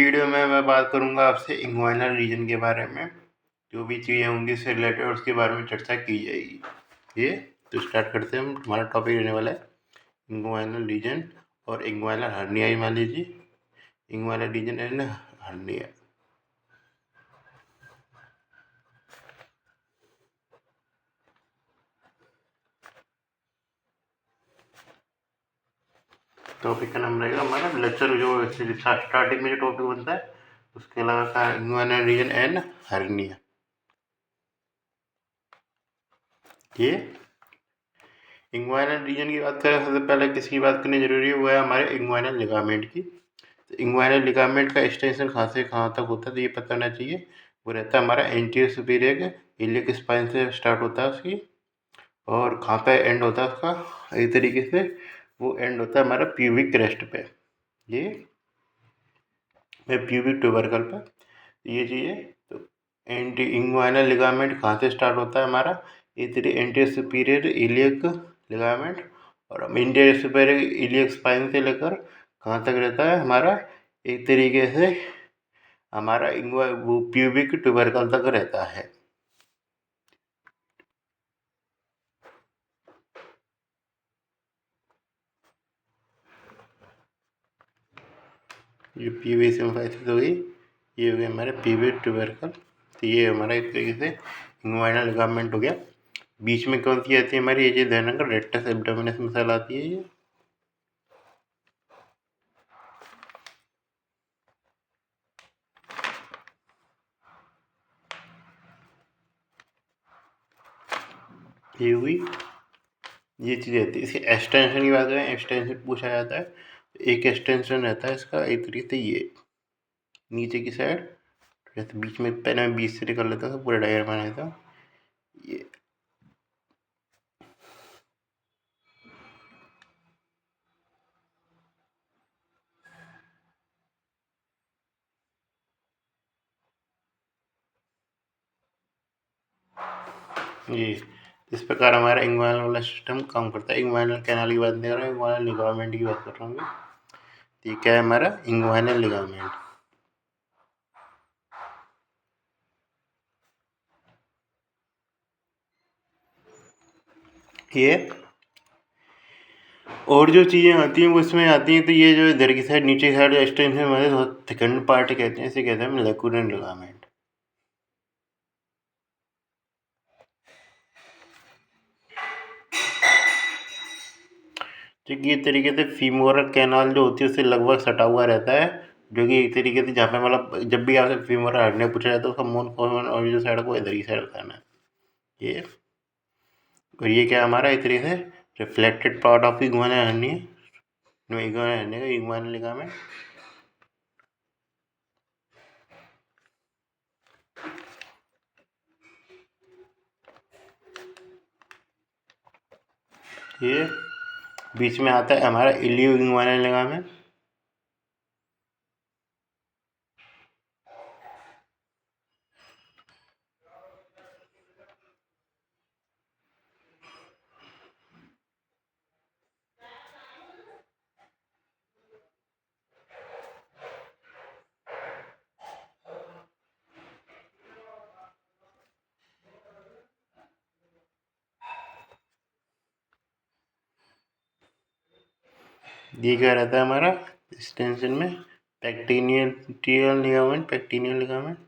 Video में मैं बात करूंगा आपसे इंग्वाइनल रीजन के बारे में। जो भी चीज़ें होंगी इससे रिलेटेड उसके बारे में चर्चा की जाएगी। ये तो स्टार्ट करते हैं। हम हमारा टॉपिक रहने वाला है इंग्वाइनल रीजन और इंग्वाइनल हर्निया ही मान लीजिए। Inguinal region and hernia. Topic का नाम रहेगा हमारा लेक्चर। जो स्टार्टिंग में जो टॉपिक बनता है उसके अलावा का इंग्वाइनल रीजन एंड हर्निया। ये इंग्वाइनल रीजन की बात करें सबसे पहले किसकी बात करनी जरूरी है, वो है हमारे इंग्वाइनल लिगामेंट की। तो इंग्वाइनल लिगामेंट का एक्सटेंशन कहाँ से कहाँ तक होता है तो ये पता होना चाहिए। वो रहता है हमारा एंटीरियर सुपीरियर इलियक स्पाइन से स्टार्ट होता है उसकी, और कहाँ पे एंड होता है उसका, इस तरीके से वो एंड होता है हमारा प्यूबिक क्रेस्ट पे। ये प्यूबिक ट्यूबरकल पे ये चीज़ है। तो एंटी इंग्वाइनल लिगामेंट कहाँ से स्टार्ट होता है हमारा, एंटीरियर सुपीरियर इलियक लिगामेंट, और इंटीरियर सुपीरियर इलियक स्पाइन से लेकर कहाँ तक रहता है हमारा, एक तरीके से हमारा वो प्यूबिक ट्यूबरकल तक रहता है। ये पीवी सिम्फाइसिस हो गई, ये हो गया हमारे पीवी ट्यूबरकल। तो ये हमारा एक तरीके से इंग्वाइनल लिगामेंट हो गया। बीच में कौन सी आती है हमारी, ये चीज़ ध्यान रखना, रेक्टस एब्डोमिनस मसल आती है ये। ये हुई, ये चीज़ रहती है। इसकी एक्सटेंशन की बात करें, एक्सटेंशन पूछा जाता है। एक एक्सटेंशन रहता है इसका एक तरीके से ये नीचे की साइड, जैसे बीच में पहले मैं बीच से निकल लेता था, पूरा डायग्राम बना लेता हूँ। ये इस प्रकार हमारा इंग्वाइनल वाला सिस्टम काम करता है। इंग्वाइनल कैनाल की बात नहीं कर रहा हूँ, इंग्वाइनल लिगामेंट की बात कर रहा हूँ। तो ये क्या है हमारा इंग्वाइनल लिगामेंट। ये और जो चीज़ें आती हैं वो इसमें आती हैं। तो ये जो इधर की साइड नीचे की साइड एक्सटेंशन हमारे सेकंड पार्ट कहते हैं, इसे कहते हैं लेकुनल लिगामेंट। जो कि एक तरीके से फीमोरल कैनाल जो होती है उससे लगभग सटा हुआ रहता है। जो कि एक तरीके से जहाँ पे मतलब जब भी आपसे फीमोरल हर्निया पूछा जाता है उसका मोन कॉमन और जो साइड को इधर की साइड बताना है ये। और ये क्या हमारा एक तरीके से reflected part of inguinal hernia, inguinal hernia का इंग्वाइनल लिगामेंट। ये बीच में आता है हमारा इलियो इंग्वाइनल लिगामेंट। ये क्या रहता है हमारा एक्सटेंशन में, पेक्टिनियल लिगामेंट, पेक्टिनियल लिगामेंट।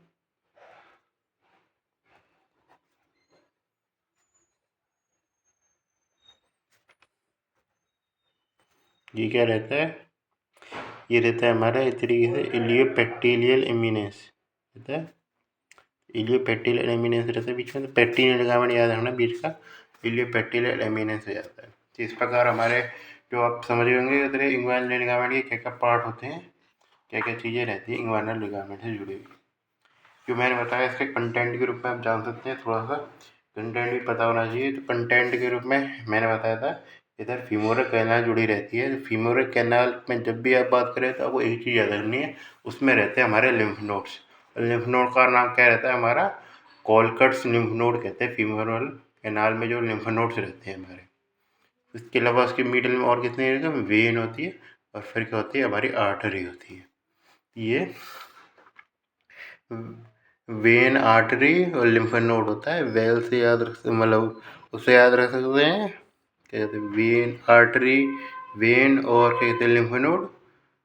ये क्या रहता है, ये रहता है हमारा एक तरीके से इलियोपेक्टिलियल एमिनेस रहता है। इलियोपेक्टिलियल एमिनेस रहता है बीच में, तो पेक्टिनियल लिगामेंट याद रखना बीच का, इलियोपेक्टिलियल एमिनेस हो जाता है। तो इस प्रकार हमारे जो आप समझ रहे होंगे उधर इंग्वाइनल लिगामेंट के क्या क्या पार्ट होते हैं, क्या क्या चीज़ें रहती हैं इंग्वाइनल लिगामेंट से जुड़ी हुई। जो मैंने बताया इसके कंटेंट के रूप में आप जान सकते हैं, थोड़ा सा कंटेंट भी पता होना चाहिए। तो कंटेंट के रूप में मैंने बताया था इधर फीमोरल कैनाल जुड़ी रहती है। तो फीमोरल कैनाल में जब भी आप बात करें तो आपको एक चीज़ याद रखनी है, उसमें रहते हैं हमारे लिम्फ नोड्स। लिम्फ नोड का नाम क्या रहता है हमारा, कॉलकट्स लिम्फ नोड कहते हैं फीमोरल कैनाल में जो लिम्फ नोड्स रहते हैं हमारे। इसके अलावा उसके मिडल में और कितने वेन होती है, और फिर क्या होती है हमारी आर्टरी होती है। ये वेन, आर्टरी और लिम्फ नोड होता है। वेल से याद रख, मतलब उससे याद रख सकते हैं, क्या कहते हैं, वेन, आर्टरी, वेन और क्या कहते हैं, लिम्फ नोड।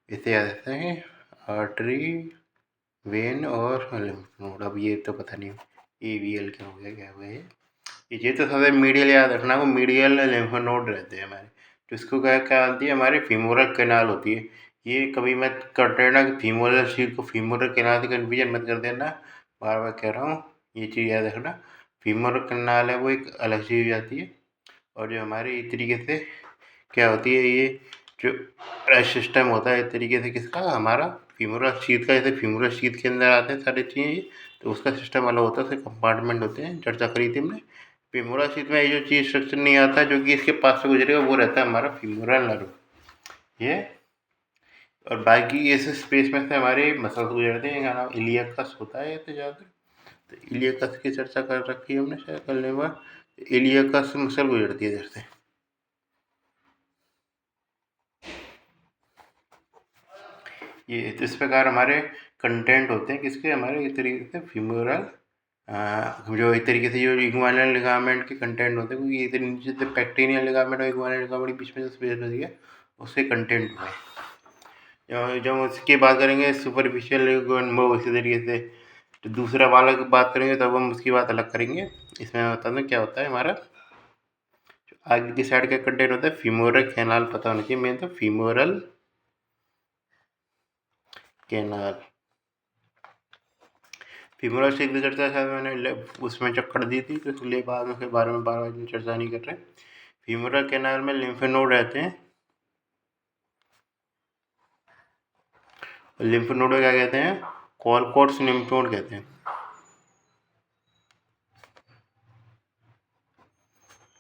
इसे याद रखते हैं, आर्टरी, वेन और लिम्फ नोड। अब ये तो पता नहीं AVL क्या हो गया, क्या हो गया ये तो सबसे मीडियल याद रखना, वो मीडियल लिम्फ नोड रहते हैं हमारे। तो इसको क्या क्या आती है, हमारी फीमोरल कैनाल होती है। ये कभी मत कर देना कि फीमोरल शीट को फीमोरल कैनाल से कन्फ्यूजन मत कर देना, बार बार कह रहा हूँ, ये चीज़ याद रखना। फीमोरल कैनाल है वो एक अलग चीज़ हो जाती है। और जो हमारे इस तरीके से क्या होती है, ये जो सिस्टम होता है इस तरीके से किसका, हमारा फीमोरल शीथ का। जैसे फीमोरल शीथ के अंदर आते हैं सारी चीज़ें, तो उसका सिस्टम अलग होता है, उसके कंपार्टमेंट होते हैं, चर्चा करी थी हमने। फीमोरल शीथ में ये जो चीज़ स्ट्रक्चर नहीं आता जो कि इसके पास से गुजरेगा, वो रहता है हमारा फीमोरल नर्व ये। और बाकी इस स्पेस में से हमारे मसल्स गुजरते हैं, नाम इलियकस होता है तो ज़्यादा। तो इलियकस की चर्चा कर रखी है हमने शायद कल बार। इलियकस मसल गुजरती है इधर से। ये तो इस प्रकार हमारे कंटेंट होते हैं किसके, हमारे इस तरीके से फीमोरल, जो इस तरीके से जो इक्वाइनल लिगामेंट के कंटेंट होते हैं, क्योंकि इधर नीचे से पेक्टिनियल लिगामेंट और इक्वाइनल लिगामेंट के बीच में जो स्पेस होती है उससे कंटेंट हुआ है। जब उसकी बात करेंगे सुपरफिशियल इसी तरीके से, तो दूसरा वाला की बात करेंगे तब हम उसकी बात अलग करेंगे। इसमें मैं बता दूँ क्या होता है हमारा आगे की साइड का कंटेंट होता है फीमोरल कैनाल, पता होना चाहिए मेन तो फीमोरल कैनाल। फीमोरल शीथ की चर्चा शायद मैंने उसमें कर दी थी, तो इसलिए बाद में उसके बारे में बार बार चर्चा नहीं कर रहे। फीमोरल कैनाल में लिम्फ नोड रहते हैं। लिम्फ नोड को क्या कहते हैं, कॉलकोट्स लिम्फ नोड कहते हैं।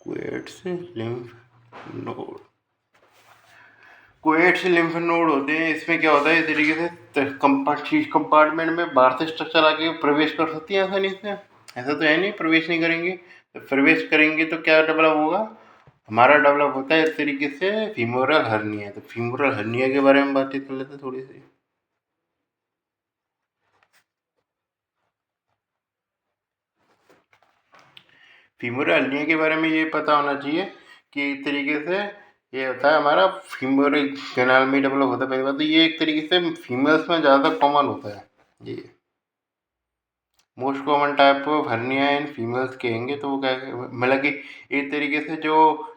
Quotes lymph node, quotes lymph node होते हैं। इसमें क्या होता है, इस तरीके से कंपार्टमेंट में बाहर से स्ट्रक्चर आके प्रवेश कर सकती है आसानी से। ऐसा तो है नहीं प्रवेश नहीं करेंगे, तो प्रवेश करेंगे तो क्या डेवलप होगा, हमारा डेवलप होता है इस तरीके से फीमोरल हर्निया। तो फीमोरल हर्निया के बारे में बातचीत कर लेते हैं थोड़ी सी। फीमोरल हर्निया के बारे में ये पता होना चाहिए कि इस तरीके से ये होता है हमारा फीमोरल कैनाल में डेवलप होता है। पहली बात तो ये एक तरीके से फीमेल्स में ज़्यादा कॉमन होता है। ये most common type of hernia in females कहेंगे तो वो क्या, मतलब कि एक तरीके से जो,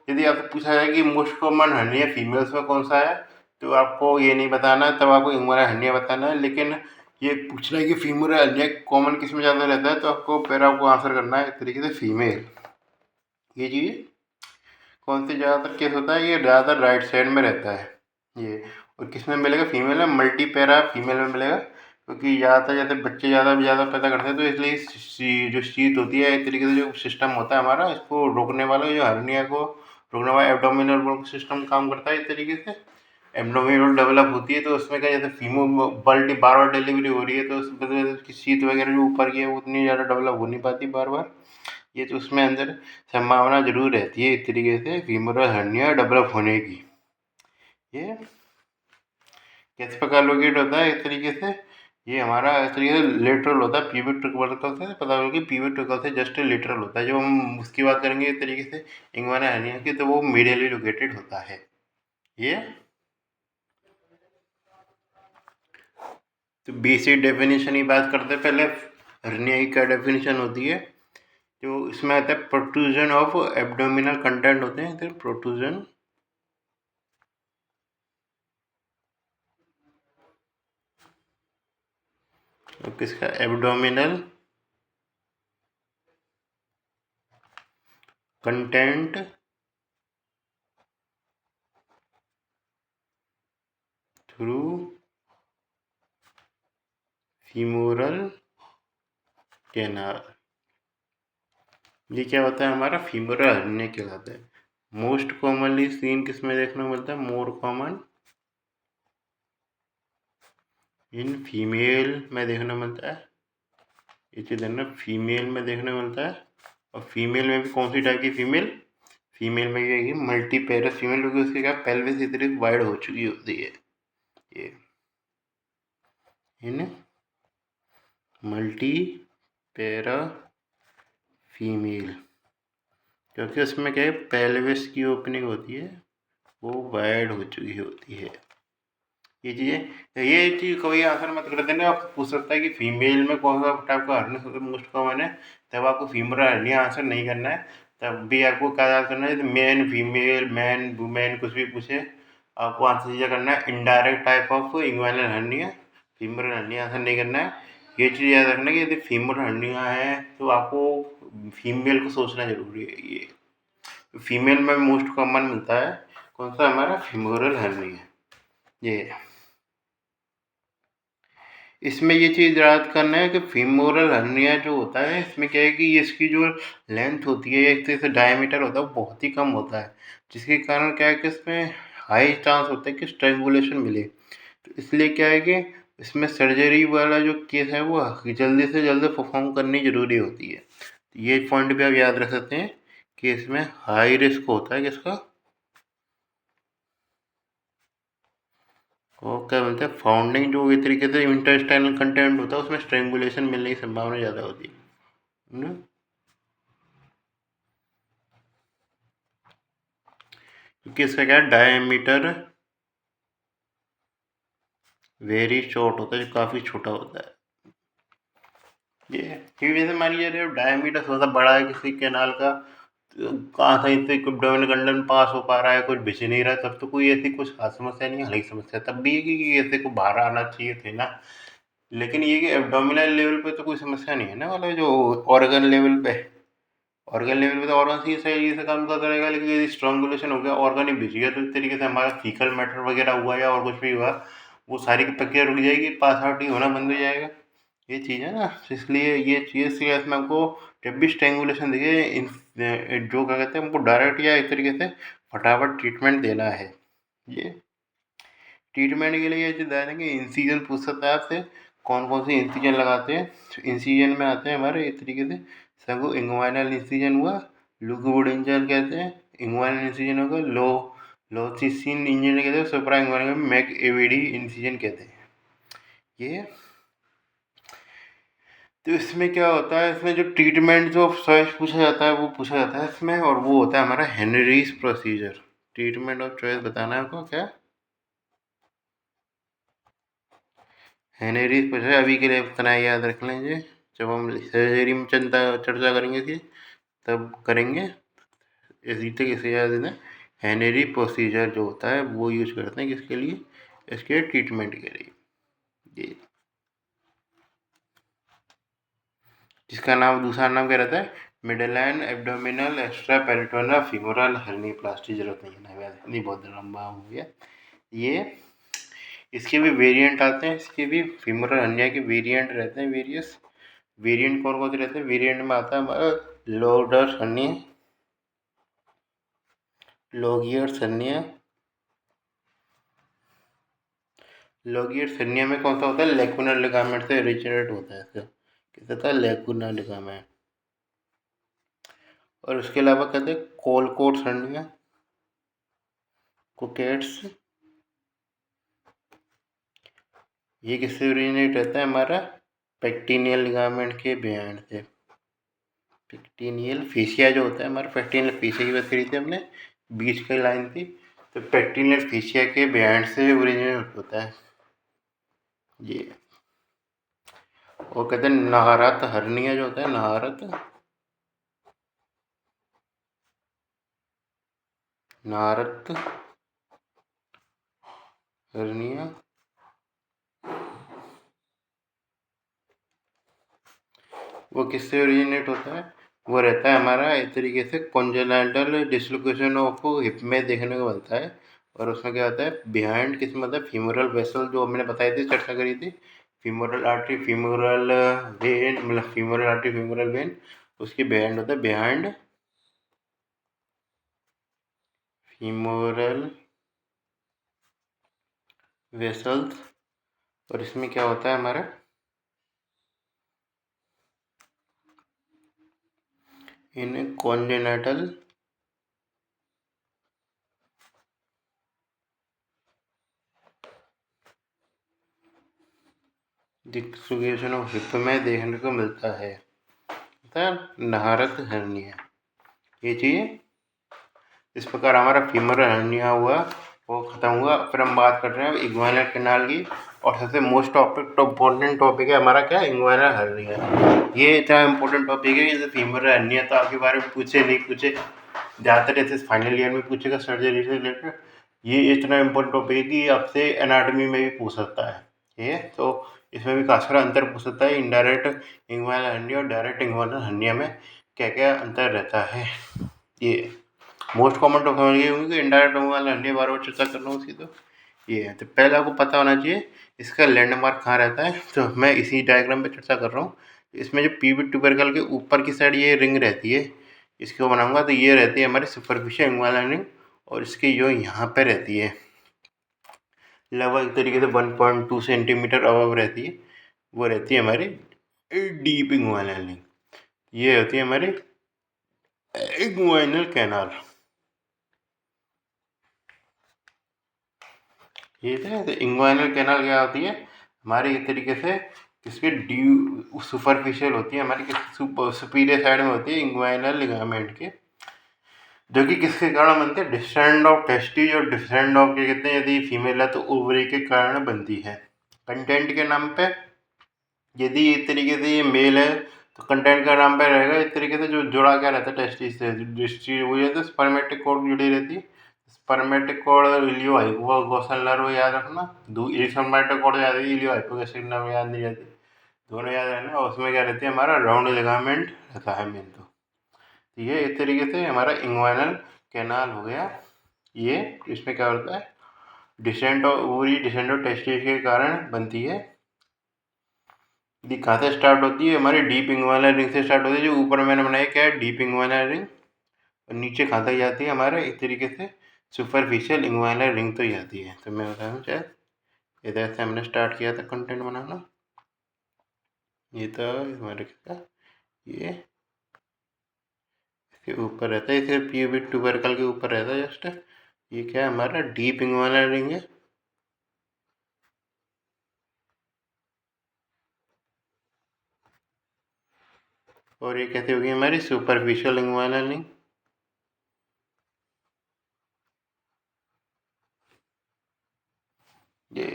यदि आपसे पूछा जाए कि मोस्ट कॉमन हर्निया फीमेल्स में कौन सा है, तो आपको ये नहीं बताना है, तब आपको इंगुइनल हर्निया बताना है। लेकिन ये पूछना है कि फीमेल हर्निया कॉमन किस में ज़्यादा रहता है, तो आपको फिर आपको आंसर करना है एक तरीके से फीमेल। ये चीज़ कौन सी ज़्यादातर केस होता है, ये ज़्यादातर राइट साइड में रहता है ये। और किस में मिलेगा, फीमेल में, मल्टीपेरा फीमेल में मिलेगा, क्योंकि ज़्यादातर जैसे बच्चे ज़्यादा पैदा करते हैं, तो इसलिए जो शीत होती है एक तरीके से जो सिस्टम होता है हमारा, इसको रोकने वाला, जो हर्निया को रोकने वाला एब्डोमिनल वॉल सिस्टम काम करता है इस तरीके से। एब्डोमिनल डेवलप होती है तो उसमें क्या, जैसे फीमो बल्टी बार बार डिलीवरी हो रही है, तो उसकी शीत वगैरह जो ऊपर की है वो उतनी ज़्यादा डेवलप हो नहीं पाती बार बार। ये तो उसमें अंदर संभावना जरूर रहती है इस तरीके से फीमोरल हर्निया डेवलप होने की। ये किस प्रकार लोकेट होता है इस तरीके से, ये हमारा इस तरीके से लेटरल होता है, पीविट ट्रिकल से पता होगा कि पीविट ट्रिकल से जस्ट लेटरल होता है। जो हम उसकी बात करेंगे इस तरीके से इंगुइनल हर्निया की, तो वो मीडियली लोकेटेड होता है ये। तो बेसिक डेफिनेशन की बात करते हैं पहले, हर्निया की क्या डेफिनेशन होती है। तो इसमें आता है प्रोट्रूजन ऑफ एब्डोमिनल कंटेंट होते हैं, तो प्रोट्रूजन किसका, abdominal content through femoral canal. ये क्या होता है, हमारा फीमोरल हर्निया कहलाता है। मोस्ट कॉमनली सीन किस में देखने को मिलता है, मोर कॉमन इन फीमेल में देखने मिलता है। ये चीज़ देखना, फीमेल में देखने मिलता है। और फीमेल में भी कौन सी टाइप की फीमेल, फीमेल में ये मल्टी पेरस फीमेल, क्योंकि उसकी क्या पेल्विस इतनी वाइड हो चुकी होती है ये। इन मल्टी पैरा फीमेल, क्योंकि उसमें क्या है, पेल्विस की ओपनिंग होती है वो वाइड हो चुकी होती है। ये चीज़ें, ये चीज़ कभी आंसर मत कर देना। आपको पूछ सकता है कि फीमेल में कौन सा टाइप का हर्निया सबसे मोस्ट कॉमन है, तब आपको फीमेल हर्निया आंसर नहीं करना है। तब भी आपको क्या याद करना है, मैन फीमेल मैन वुमेन कुछ भी पूछे आपको आंसर चीज़ें करना है indirect type of inguinal hernia, female hernia answer नहीं करना है। ये चीज़ याद रखना कि यदि फीमेल हर्निया है तो आपको फीमेल को सोचना जरूरी है। ये फीमेल में मोस्ट कॉमन मिलता है कौन सा, हमारा फीमोरल हर्निया। ये इसमें ये चीज़ याद करना है कि फीमोरल हर्निया जो होता है इसमें क्या है कि इसकी जो लेंथ होती है, एक तरह से डायमीटर होता है, वो बहुत ही कम होता है, जिसके कारण क्या है कि इसमें हाई चांस होता है कि स्ट्रेंगुलेशन मिले। तो इसलिए क्या है कि इसमें सर्जरी वाला जो केस है वो जल्दी से जल्दी परफॉर्म करनी ज़रूरी होती है। तो ये पॉइंट भी आप याद रख सकते हैं कि इसमें हाई रिस्क होता है किसका, और क्या बोलते हैं, फाउंडिंग जो एक तरीके से इंटेस्टाइनल कंटेंट होता है उसमें स्ट्रेंगुलेशन मिलने की संभावना ज़्यादा होती है ना। क्योंकि इसका क्या है, डायमीटर वेरी शॉर्ट होता है, काफ़ी छोटा होता है। ये क्योंकि जैसे मान लीजिए डायमीटर थोड़ा सा बड़ा है किसी कैनाल का, तो कहाँ से इससे डोमिनल कंडम पास हो पा रहा है, कुछ बिछ नहीं रहा, तब तो कोई ऐसी कुछ खास समस्या नहीं है, हल्की समस्या तब भी है कि ऐसे को बाहर आना चाहिए थे ना। लेकिन ये कि एब्डोमिनल लेवल पे तो कोई समस्या नहीं है ना, मतलब जो ऑर्गन लेवल पे, ऑर्गन लेवल पे तो ऑर्गन ही सही से काम करता रहेगा, लेकिन यदि स्ट्रॉन्गुलेशन हो गया, ऑर्गन ही भिज गया, तो इस तरीके से हमारा फीकल मैटर वगैरह हुआ या और कुछ भी हुआ, वो सारी की प्रक्रिया रुक जाएगी, पास आउट ही होना बंद हो जाएगा। ये चीज़ है ना, तो इसलिए ये चीज़ से इसमें हमको जब भी स्ट्रैंगुलेशन देखिए जो क्या कहते हैं हमको डायरेक्ट या इस तरीके से फटाफट ट्रीटमेंट देना है। ये ट्रीटमेंट के लिए ये चीज़ देंगे, इंसीजन पूछ सकता है आपसे कौन कौन से इंसीजन लगाते हैं। इंसीजन में आते हैं हमारे इस तरीके से, सबको इंग्वाइनल इंसीजन हुआ, लुकुबुड इंजन कहते हैं, इंग्वाइनल इंसीजन होगा, लोसिसिन इंजन कहते हैं, सुप्रा इंग्वाइनल मैक एवीडी इंसीजन कहते हैं। ये तो इसमें क्या होता है, इसमें जो ट्रीटमेंट जो चॉइस पूछा जाता है वो पूछा जाता है इसमें, और वो होता है हमारा Henrys procedure. Treatment of choice बताना है आपको क्या, हेनरीज प्रोसीजर। अभी के लिए इतना याद रख लेंगे, जब हम सर्जरी में चर्चा करेंगे थी तब करेंगे। इसी तक इसे याद देना, हेनरी प्रोसीजर जो होता है वो यूज करते हैं किसके लिए, इसके ट्रीटमेंट के लिए। ये जिसका नाम दूसरा नाम क्या रहता है, midline abdominal extra peritoneal femoral hernioplasty, जरूरत नहीं है ना, याद नहीं, बहुत लंबा हो गया ये। इसके भी वेरिएंट आते हैं, इसके भी फीमोरल हर्निया के वेरिएंट रहते हैं, वेरियस वेरिएंट कौन कौन से रहते हैं, वेरिएंट में आता है हमारा लोडर हर्निया, लोगियर्स हर्निया। लोगियर्स हर्निया में कौन सा होता है, लेकुनर लिगामेंट से रिजनरेट होता है, इसका किस होता है, लेकुनर लिगामेंट। और उसके अलावा कहते हैं कोलकोट हर्निया, कोकेट्स, ये किससे ओरिजिनेट रहता है, हमारा पेक्टिनियल लिगामेंट के बिहाइंड से। पेक्टिनियल फेसिया जो होता है हमारा, पेक्टिनियल फेसिया की बात करी थी हमने, बीच की लाइन थी, तो पेक्टिनियल फेसिया के बिहाइंड से ओरिजिनेट होता है ये। और कहते हैं नहारत हर्निया जो होता है, नहारत नहारत हर्निया, वो किससे ओरिजिनेट होता है, वो रहता है हमारा इस तरीके से कॉन्जेनाइटल डिसलोकेशन ऑफ हिप में देखने को मिलता है। और उसमें क्या होता है, बिहाइंड किस मतलब फीमोरल वेसल जो हमने बताई थी, चर्चा करी थी, फीमोरल आर्टरी फीमोरल वेन, मतलब फीमोरल आर्टरी फीमोरल वेन, उसके बिहाइंड होता है बिहाइंड फीमोरल वेसल्स। और इसमें क्या होता है हमारा, इन कॉन्जेनाइटल डिसलोकेशन ऑफ हिप में देखने को मिलता है नाहरत हर्निया। ये चीज़ इस प्रकार हमारा फीमरल हर्निया हुआ, वो ख़त्म हुआ। फिर हम बात कर रहे हैं इंग्वाइनल कैनाल की, और सबसे मोस्ट इम्पोर्टेंट टॉपिक है हमारा क्या, इंग्वाइनल हर्निया। ये इतना इम्पोर्टेंट टॉपिक है, जैसे फीमरल हर्निया तो आपके बारे में पूछे नहीं पूछे, ज़्यादातर ऐसे फाइनल ईयर में पूछेगा सर्जरी से रिलेटेड। ये इतना इम्पोर्टेंट टॉपिक है कि आपसे एनाटॉमी में भी पूछ सकता है। ठीक है, तो इसमें भी काफ़ी सारा अंतर पूछ सकता है, इनडायरेक्ट इंग्वाइनल हर्निया और डायरेक्ट इंग्वाइनल हर्निया में क्या क्या अंतर रहता है। ये मोस्ट कॉमन तो समझ गए होंगे, इनडायरेक्ट इंग्वाइनल हर्निया बार बार चर्चा कर रहा हूँ उसकी। तो ये है, तो पहले आपको पता होना चाहिए इसका लैंडमार्क कहाँ रहता है। तो मैं इसी डायग्राम पे चर्चा कर रहा हूँ। इसमें जो पीवी ट्यूबरकल के ऊपर की साइड ये रिंग रहती है, इसको बनाऊंगा तो ये रहती है हमारी सुपरफिशियल इंग्वाइनल रिंग, और इसकी जो यहाँ पे रहती है लगभग एक तरीके से 1.2 सेंटीमीटर अबव रहती है, वो रहती है हमारी डीप इंग्वाइनल रिंग। ये होती है हमारी इंग्वाइनल कैनाल। ये है, तो इंग्वाइनल कैनाल क्या होती है हमारी, एक तरीके से इसके ड्यू सुपरफिशियल होती है हमारी, सुपीरियर साइड में होती है इंग्वाइनल लिगामेंट के, जो कि किसके कारण बनते हैं, डिस्टेंड ऑफ टेस्टिज और डिस्टेंड ऑफ क्या कहते हैं, यदि फीमेल है तो ओवरी के कारण बनती है। कंटेंट के नाम पे यदि एक तरीके से ये मेल है तो कंटेंट का नाम पे रहेगा, एक तरीके से जो जुड़ा क्या रहता है टेस्टिस से, डिस्ट्री वो जाता है स्पर्मेटिक कोड जुड़ी रहती है। स्पर्मेटिक कोड इलियो हाइपोगोसल नर्व याद रखना, स्पर्मेटिक कोड याद है, इलियो हाइपोगोसल नर्व याद नहीं रहती, दोनों याद रहना। और उसमें क्या रहती है हमारा राउंड लिगामेंट रहता है मेन। तो ये एक तरीके से हमारा इंग्वाइनल कैनाल हो गया। ये इसमें क्या होता है, descent of ovary descent of testis के कारण बनती है। ये कहाँ से स्टार्ट होती है, हमारी डीप इंग्वाइनल रिंग से स्टार्ट होती है, जो ऊपर मैंने बनाया क्या है डीप इंग्वाइनल रिंग, और नीचे कहाँ तक जाती है हमारे एक तरीके से सुपरफिशियल इंग्वाइनल रिंग तो जाती है। तो मैं बता दूँ चाहे इधर से हमने स्टार्ट किया था कंटेंट बनाना, ये तो हमारे क्या ये इसके ऊपर रहता है, इसे प्यूबिक ट्यूबरकल के ऊपर रहता है जस्ट। ये क्या है हमारा डीप इंग्वाइनल रिंग है, और ये कैसे होगी हमारी सुपरफिशियल इंग्वाइनल रिंग। ये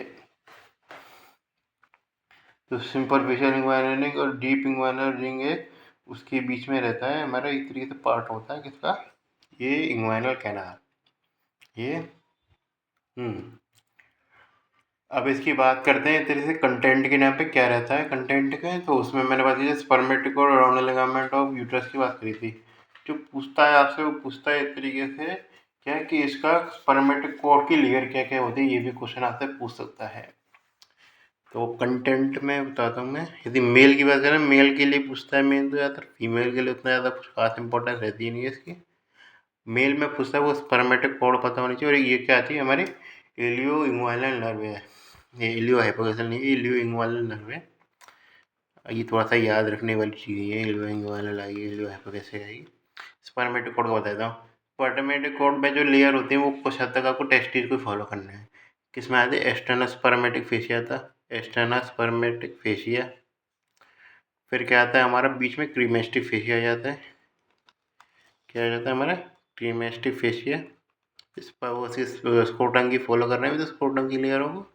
तो सुपरफिशियल इंग्वाइनल रिंग और डीप इंग्वाइनल रिंग है, उसके बीच में रहता है हमारा एक तरीके से पार्ट होता है किसका, ये इंग्वाइनल कैनाल। ये अब इसकी बात करते हैं तेरे से कंटेंट के नाम पे क्या रहता है कंटेंट का। तो उसमें मैंने बात की स्पर्मेटिक और राउंड लिगामेंट ऑफ यूट्रस की बात करी थी। जो पूछता है आपसे वो पूछता है एक तरीके से क्या है कि इसका स्पर्मेटिक कोड की लेयर क्या क्या होती है, ये भी क्वेश्चन आपसे पूछ सकता है। तो कंटेंट में बताता हूँ मैं, यदि मेल की बात करें मेल के लिए पूछता है मेन, तो ज़्यादातर फीमेल के लिए उतना ज़्यादा कुछ खास इंपॉर्टेंस रहती ही नहीं है इसकी। मेल में पूछता है वो स्पर्मेटिक कोड पता होनी चाहिए, और ये क्या आती है हमारी एलियो इंग्वाइनल नर्व है, ये इलियो हाइपोगोसल नहीं, इलियो इंग्वाइनल नर्व है। ये थोड़ा सा याद रखने वाली चीज़ है, इलियो इंग्वाइनल आएगी, इलियो हाइपोगोसल आएगी। स्पर्मेटिक कोड को बताता हूँ। स्पर्मेटिक कोड में जो लेयर होती है वो कुछ हद तक आपको टेस्टिज को फॉलो करना है। किसमें आते हैं, एक्सटर्नल स्पर्मेटिक फेशिया था, एक्सटर्नल स्पर्मेटिक फेशिया। फिर क्या आता है हमारा बीच में क्रीमेस्टिक फेशिया आ जाता है। क्या आ जाता है हमारा क्रीमेस्टिक फेशिया। इस पर वो स्क्रोटम की फॉलो कर रहे हैं तो स्क्रोटम की लेयरों को।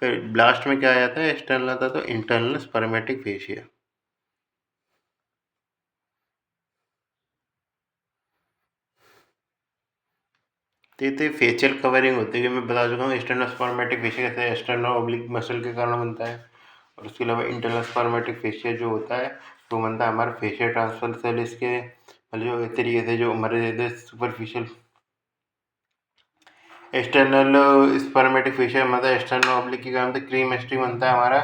फिर लास्ट में क्या आ जाता है, एक्सटर्नल आता है तो इंटरनल स्पर्मेटिक फेशिया। तो फेशियल कवरिंग होती है, मैं बता चुका हूँ। एक्सटर्नल स्पर्मेटिक फेशिया कैसे एक्सटर्नल ऑब्लिक मसल के कारण बनता है, और उसके अलावा इंटरनल स्पर्मेटिक फेशिया जो होता है तो बनता है हमारा फेशियल ट्रांसफर सेल इसके, मतलब जो एक तरीके से जो हमारे सुपरफिशियल एक्सटर्नल स्पर्मेटिक फेशिया मतलब एक्सटर्नल ऑब्लिक के कारण क्रीमेस्टिक बनता है हमारा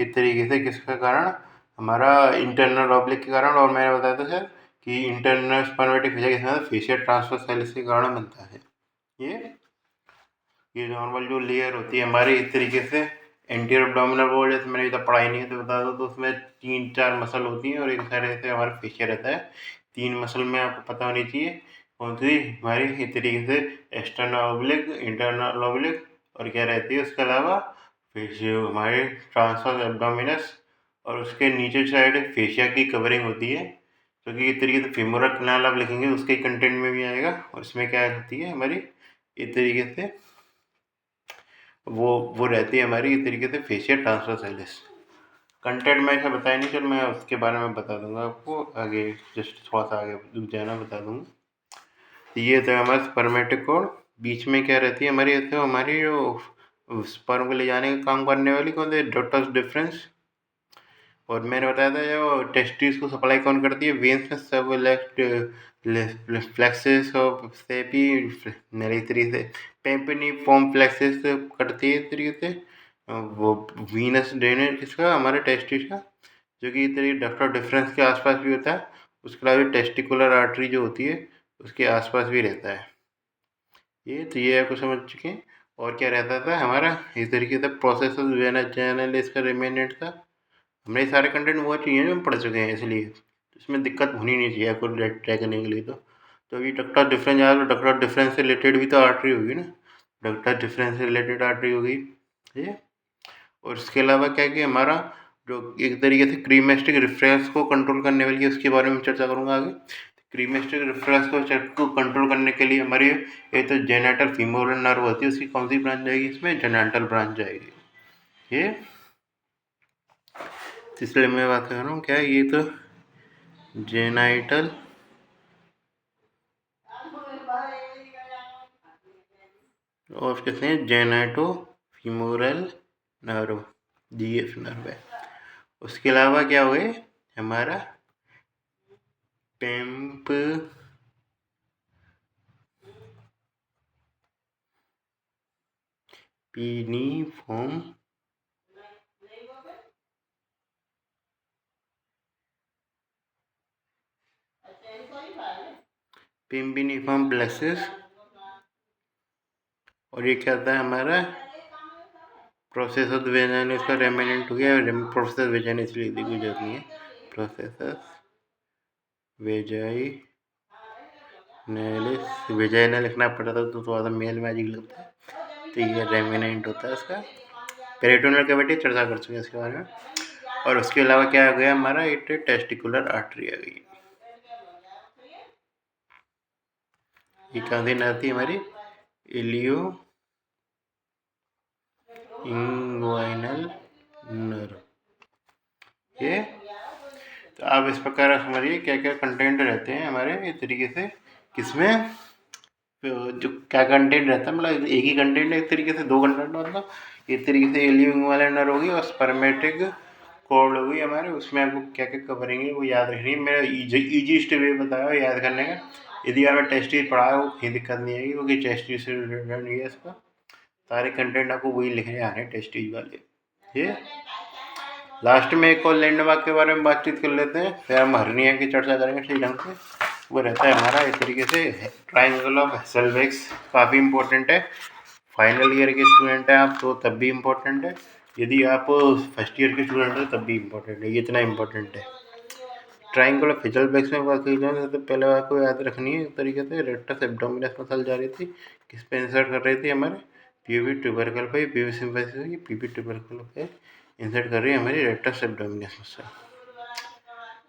एक तरीके से किसके कारण, हमारा इंटरनल ऑब्लिक के कारण। और मैंने बताया था सर कि इंटरनल स्पर्मेटिक फेशिया किसके कारण, फेशियल ट्रांसफर सेल्स के कारण बनता है। ये नॉर्मल जो लेयर होती है हमारी इस तरीके से एंटीरियर एब्डोमिनल वॉल, जैसे मैंने इधर पढ़ाई नहीं है तो बता दो, तो उसमें 3-4 मसल होती हैं और एक साइड से हमारा फेशिया रहता है। 3 मसल में आपको पता होनी चाहिए कौन सी हमारी इस तरीके से एक्सटर्नल ऑब्लिक, इंटरनल ऑब्लिक, और क्या रहती है उसके अलावा फेशियो हमारे ट्रांसवर्स एब्डोमिनस और उसके नीचे साइड फेशिया की कवरिंग होती है, क्योंकि इस तरीके से फीमोरल कैनाल आप लिखेंगे उसके कंटेंट में भी आएगा। और इसमें क्या होती है हमारी इस तरीके से वो रहती है हमारी इस तरीके से फेशिया ट्रांसवर्साइलिस। कंटेंट में ऐसा बताया नहीं, चल मैं उसके बारे में बता दूंगा आपको आगे, जस्ट थोड़ा सा आगे रुक जाना, बता दूंगा। तो ये तो हमारा स्पर्मेटिक कोड, बीच में क्या रहती है हमारी, तो हमारी जो स्पर्म को ले जाने का काम करने वाली कौन सी, डॉटर्स डिफरेंस। और मैंने बताया था जो टेस्टिस को सप्लाई कौन करती है, वेन्स में सब फ्लेक्सेस और सेपी मेरे तरीके से पेम्पनी फॉर्म फ्लेक्सेस करती है इस तरीके से। वो वीनस ड्रेनेज किसका, हमारे टेस्टिस का, जो कि इस तरीके डक्टर डिफरेंस के आसपास भी होता है। उसके अलावा टेस्टिकुलर आर्टरी जो होती है उसके आसपास भी रहता है। ये आपको समझ चुके हैं। और क्या रहता था हमारा इस तरीके से प्रोसेस चैनल इसका रिमेनेंट था। हमने सारे कंटेंट वो चाहिए जो हम पढ़ चुके हैं, इसलिए इसमें दिक्कत होनी नहीं चाहिए आपको ट्राई करने के लिए। तो अभी डक्टर डिफरेंस आया तो डक्टर डिफरेंस से रिलेटेड भी तो आर्टरी होगी ना, डक्टर डिफरेंस से रिलेटेड आर्टरी होगी ये। और इसके अलावा क्या कि हमारा जो एक तरीके से क्रीमेस्टिक रिफ्रेंस को कंट्रोल करने वाली है, उसके बारे में चर्चा करूँगा आगे। क्रीमेस्टिक रिफ्रेंस को कंट्रोल करने के लिए हमारी एक तो जेनेटल फीमोरल नर्व होती है, उसकी कौन सी ब्रांच जाएगी, इसमें जेनेटल ब्रांच जाएगी ये। इसलिए मैं बात कर रहा हूँ क्या, ये तो जेनाइटल और कहते हैं जेनाटो फीमोरल नर्व, जीएफ नर्व है। उसके अलावा क्या हुए हमारा पेम्प पीनीफॉर्म पिम्पिनीफॉर्म प्लेक्सस। और ये क्या होता है हमारा प्रोसेस ऑफ वेजाइनल, इसका रेमिनेंट हो गया, प्रोसेस वेजाइनल इसलिए कोई जरूरत नहीं है, प्रोसेस वेजाइनलिस, वेजाइनल लिखना पड़ता था तो थोड़ा सा मेल में अजीब लगता है। तो ये रेमिनेंट होता है इसका। पेरिटोनियल कैविटी चर्चा कर चुके हैं इसके बारे में। और उसके अलावा क्या आ गया हमारा, एक टेस्टिकुलर आर्टरी आ गई। ये कहाँ से आती है हमारी, इलियो इंग्वाइनल नर्व ये। तो आप इस प्रकार समझिए क्या क्या कंटेंट रहते हैं हमारे इस तरीके से, किसमें जो क्या कंटेंट रहता है, मतलब एक ही कंटेंट है एक तरीके से, दो कंटेंट मतलब एक तरीके से इलियो इंग्वाइनल नर्व होगी और स्पर्मेटिक कोड होगी हमारे, उसमें आपको क्या क्या कवरेंगे वो याद रखनी है। मेरा ईजीस्ट वे बताया याद करने का। यदि आपने टेस्ट पढ़ा है वो कहीं दिक्कत नहीं आएगी, क्योंकि टेस्ट से रिलेटेड नहीं है इसका, सारे कंटेंट आपको वही लिखने आ रहे हैं टेस्टीज वाले ये। लास्ट में एक और लैंडमार्क के बारे में बातचीत कर लेते हैं, फिर हम हर्निया की चर्चा करेंगे ठीक ढंग से। वो रहता है हमारा इस तरीके से ट्राइंगल ऑफ हेसेलबेक्स, काफ़ी इंपॉर्टेंट है। फाइनल ईयर के स्टूडेंट हैं आप तो तब भी इम्पोर्टेंट है, यदि आप फर्स्ट ईयर के स्टूडेंट हैं तब भी इम्पोर्टेंट है, ये इतना इम्पोर्टेंट है। ट्राइंगल ऑफ हेसेलबेक्स में बात की जाए तो पहले आपको याद रखनी है इस तरीके से, रेक्टस एब्डोमिनस मसल जा रही थी, किस पे इंसर्ट कर रही थी हमारे पीवी ट्यूबरकल पे, पीवी सिंपैथी की पीवी ट्यूबरकल पे इंसर्ट कर रही है हमारी रेक्टस एब्डोमिनस मसल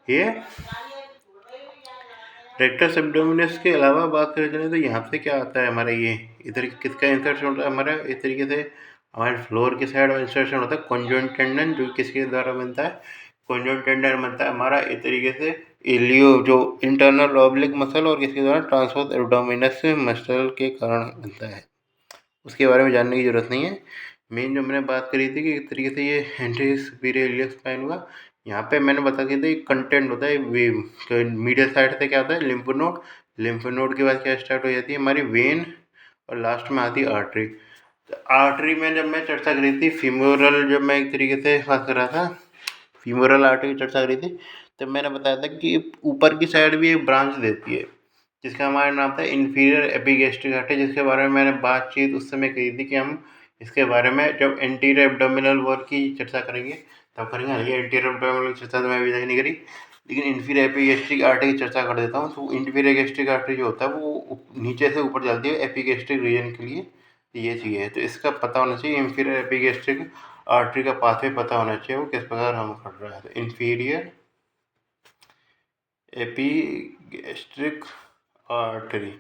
ये। रेक्टस एब्डोमिनस के अलावा बात करें चले तो यहाँ पे क्या आता है हमारा, ये इधर किसका इंसर्शन होता है हमारा इस तरीके से, हमारे फ्लोर के साइड में इंसर्शन होता है कॉन्जॉइंट टेंडन, जो किसके द्वारा बनता है, कॉन्जॉइंट टेंडन बनता है हमारा इस तरीके से इलियो जो इंटरनल ऑब्लिक मसल, और किसके द्वारा ट्रांसवर्स एब्डोमिनस मसल के कारण बनता है, उसके बारे में जानने की जरूरत नहीं है। मेन जो मैंने बात करी थी कि इस तरीके से ये एंटी सुपीरियर इलियक स्पाइन हुआ, यहाँ पे मैंने बता दिया था कंटेंट होता है मीडियल साइड से क्या होता है लिम्फ नोड, लिम्फ नोड के बाद क्या स्टार्ट हो जाती है हमारी वेन, और लास्ट में आती है आर्टरी। तो आर्टरी में जब मैं चर्चा करी थी फीमोरल, जब मैं एक तरीके से बात कर रहा था फीमोरल आर्टरी की चर्चा करी थी, तब मैंने बताया था कि ऊपर की साइड भी एक ब्रांच देती है जिसका हमारा नाम था इन्फीरियर एपिगैस्ट्रिक आर्टरी, जिसके बारे में मैंने बातचीत उस समय कही थी कि हम इसके बारे में जब एंटीरियर एब्डोमिनल वॉल की चर्चा करेंगे तब करेंगे। ये एंटीरियर एब्डोमिनल की चर्चा तो मैं अभी तक नहीं करी, लेकिन इन्फीरियर एपिगैस्ट्रिक आर्टरी की चर्चा कर देता हूँ। तो इन्फीरियर गैस्ट्रिक आर्टरी जो होता है वो नीचे से ऊपर चलती है एपिगैस्ट्रिक रीजन के लिए, ये चीज़ है तो इसका पता होना चाहिए। इन्फीरियर एपिगैस्ट्रिक आर्टरी का पाथवे पता होना चाहिए वो किस प्रकार हम कर रहा है। तो इंफीरियर एपीगैस्ट्रिक आर्टरी,